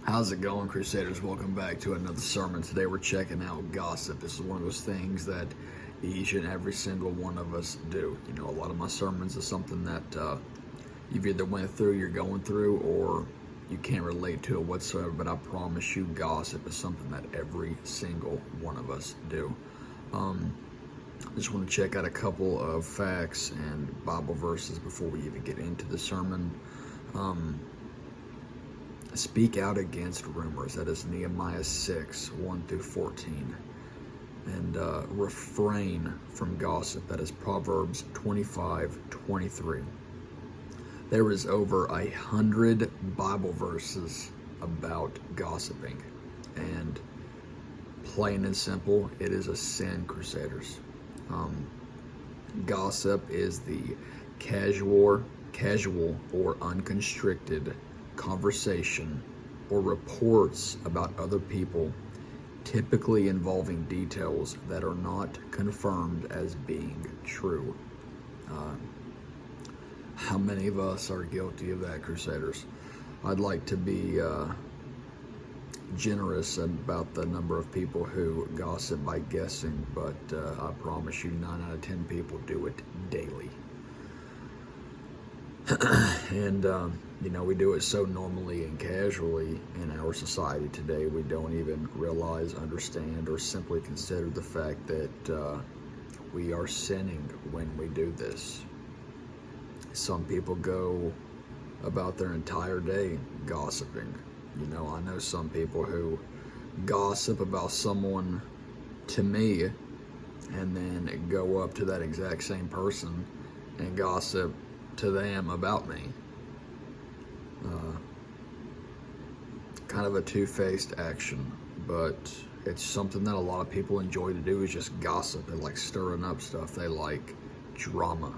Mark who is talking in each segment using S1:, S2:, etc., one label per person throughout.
S1: How's it going, Crusaders? Welcome back to another sermon. Today we're checking out gossip. This is one of those things that each and every single one of us do. You know, a lot of my sermons is something that you've either went through, you're going through, or you can't relate to it whatsoever. But I promise you, gossip is something that every single one of us do. I just want to check out a couple of facts and Bible verses before we even get into the sermon. Speak out against rumors. That is Nehemiah 6, 1 through 14. And refrain from gossip. That is Proverbs 25, 23. There is over 100 Bible verses about gossiping. And plain and simple, it is a sin, Crusaders. Gossip is the casual or unconstricted conversation or reports about other people, typically involving details that are not confirmed as being true. How many of us are guilty of that, Crusaders? I'd like to be generous about the number of people who gossip by guessing, but I promise you 9 out of 10 people do it daily. And you know, we do it so normally and casually in our society today, we don't even realize, understand, or simply consider the fact that we are sinning when we do this. Some people go about their entire day gossiping. You know, I know some people who gossip about someone to me and then go up to that exact same person and gossip to them about me. Kind of a two-faced action, but it's something that a lot of people enjoy to do, is just gossip. They like stirring up stuff. They like drama.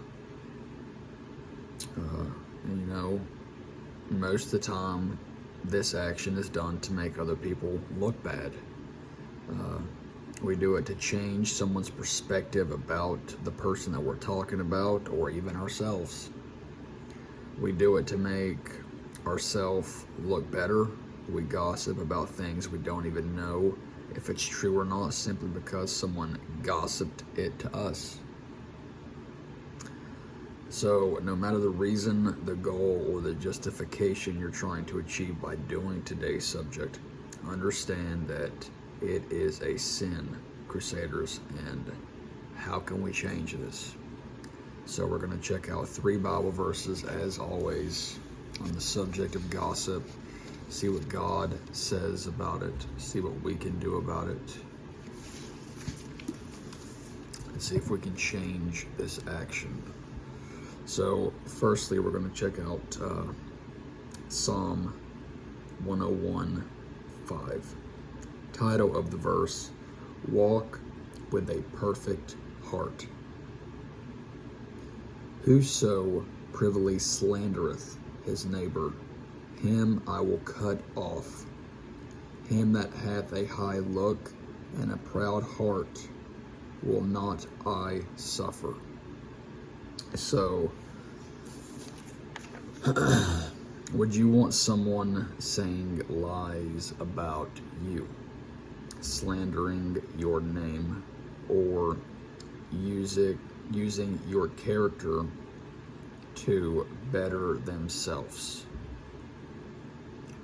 S1: And, you know, most of the time this action is done to make other people look bad. We do it to change someone's perspective about the person that we're talking about, or even ourselves. We do it to make ourselves look better. We gossip about things we don't even know if it's true or not, simply because someone gossiped it to us. So no matter the reason, the goal, or the justification you're trying to achieve by doing today's subject, understand that it is a sin, Crusaders, and how can we change this? So we're going to check out 3 Bible verses, as always, on the subject of gossip, see what God says about it, see what we can do about it, and see if we can change this action. So firstly, we're going to check out Psalm 101:5. Title of the verse, Walk with a Perfect Heart. Whoso privily slandereth his neighbor, him I will cut off. Him that hath a high look and a proud heart will not I suffer. So, would you want someone saying lies about you, slandering your name, or using your character to better themselves?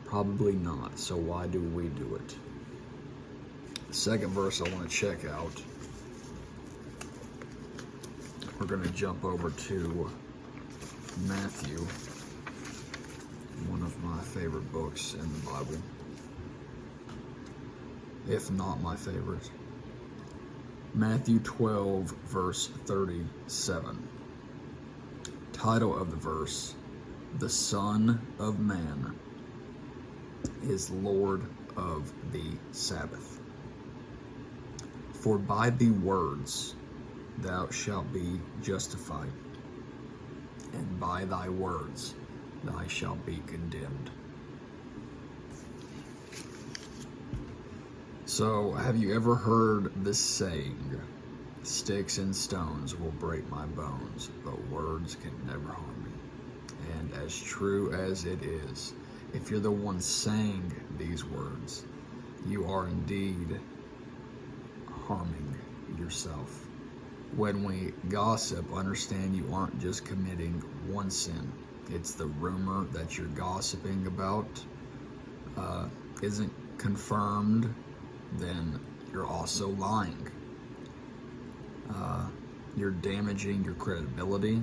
S1: Probably not. So why do we do it? The second verse I want to check out, we're going to jump over to Matthew, one of my favorite books in the Bible, if not my favorite. Matthew 12, verse 37. Title of the verse, The Son of Man is Lord of the Sabbath. For by the words thou shalt be justified, and by thy words thou shalt be condemned. So, have you ever heard this saying, sticks and stones will break my bones, but words can never harm me? And as true as it is, if you're the one saying these words, you are indeed harming yourself. When we gossip, understand you aren't just committing one sin. It's the rumor that you're gossiping about isn't confirmed, then you're also lying. You're damaging your credibility.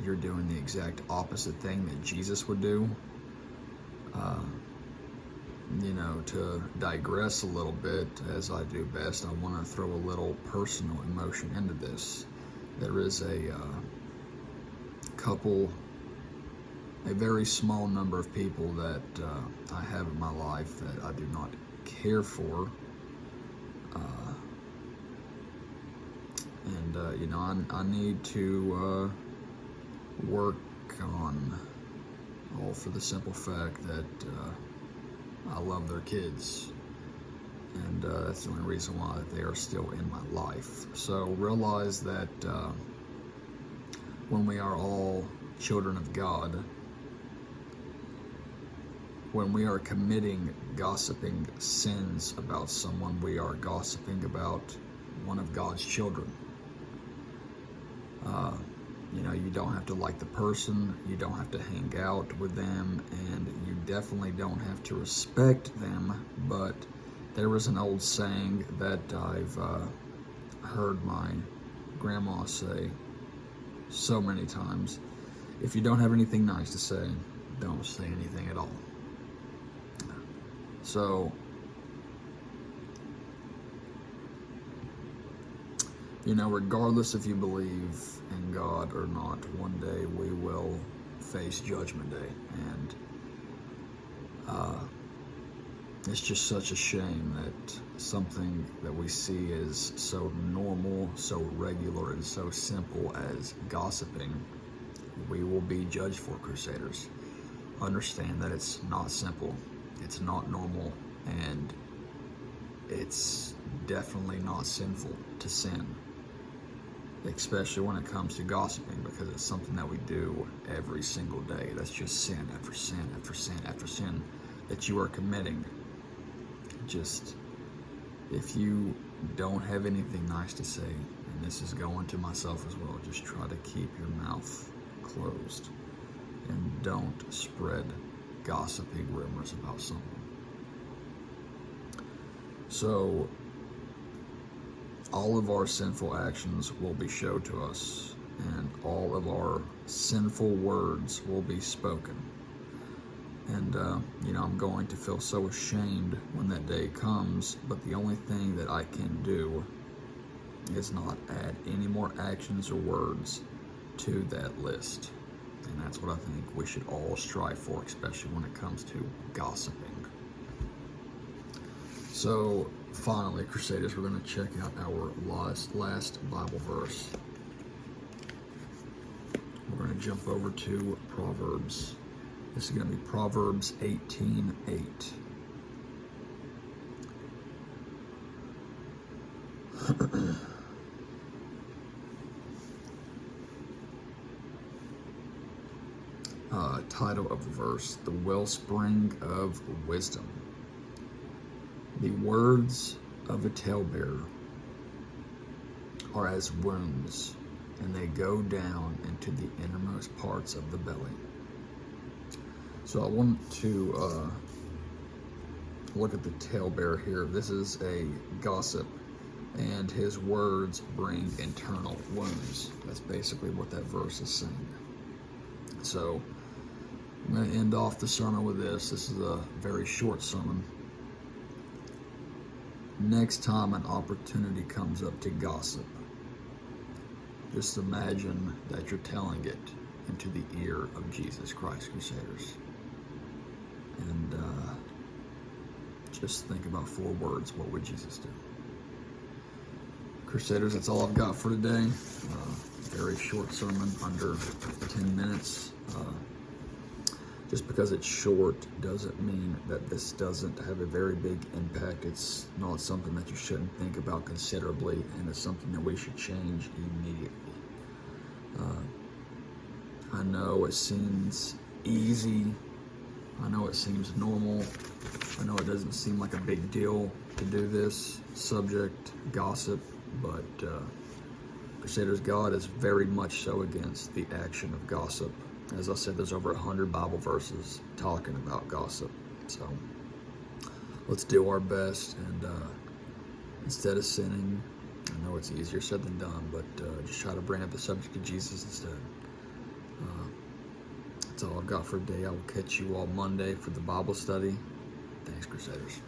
S1: You're doing the exact opposite thing that Jesus would do. To digress a little bit, as I do best, I want to throw a little personal emotion into this. There is a very small number of people that I have in my life that I do not care for. I need to work on, all for the simple fact that I love their kids, and that's the only reason why they are still in my life. So realize that when we are all children of God, when we are committing gossiping sins about someone, we are gossiping about one of God's children. You don't have to like the person, you don't have to hang out with them, and you definitely don't have to respect them. But there was an old saying that I've heard my grandma say so many times: if you don't have anything nice to say, don't say anything at all. So, regardless if you believe in God or not, one day we will face Judgment Day. And it's just such a shame that something that we see as so normal, so regular, and so simple as gossiping, we will be judged for, Crusaders. Understand that it's not simple, it's not normal, and it's definitely not sinful to sin, especially when it comes to gossiping, because it's something that we do every single day. That's just sin after sin after sin after sin that you are committing. Just, if you don't have anything nice to say, and this is going to myself as well, just try to keep your mouth closed and don't spread gossiping rumors about someone. So, all of our sinful actions will be showed to us, and all of our sinful words will be spoken. And, I'm going to feel so ashamed when that day comes, but the only thing that I can do is not add any more actions or words to that list. And that's what I think we should all strive for, especially when it comes to gossiping. So, finally, Crusaders, we're going to check out our last Bible verse. We're going to jump over to Proverbs. This is going to be Proverbs 18:8. Title of the verse: The Wellspring of Wisdom. The words of a talebearer are as wounds, and they go down into the innermost parts of the belly. So I want to look at the talebearer here. This is a gossip, and his words bring internal wounds. That's basically what that verse is saying. So I'm going to end off the sermon with this. This is a very short sermon. Next time an opportunity comes up to gossip, just imagine that you're telling it into the ear of Jesus Christ, Crusaders. And just think about 4 words. What would Jesus do? Crusaders, that's all I've got for today. Very short sermon, under 10 minutes. Just because it's short doesn't mean that this doesn't have a very big impact. It's not something that you shouldn't think about considerably, and it's something that we should change immediately. I know it seems easy I know it seems normal. I know it doesn't seem like a big deal to do this subject, gossip, but Crusaders, God is very much so against the action of gossip. As I said, there's over 100 Bible verses talking about gossip. So let's do our best, and instead of sinning, I know it's easier said than done, but just try to bring up the subject of Jesus instead. That's all I've got for today. I will catch you all Monday for the Bible study. Thanks, Crusaders.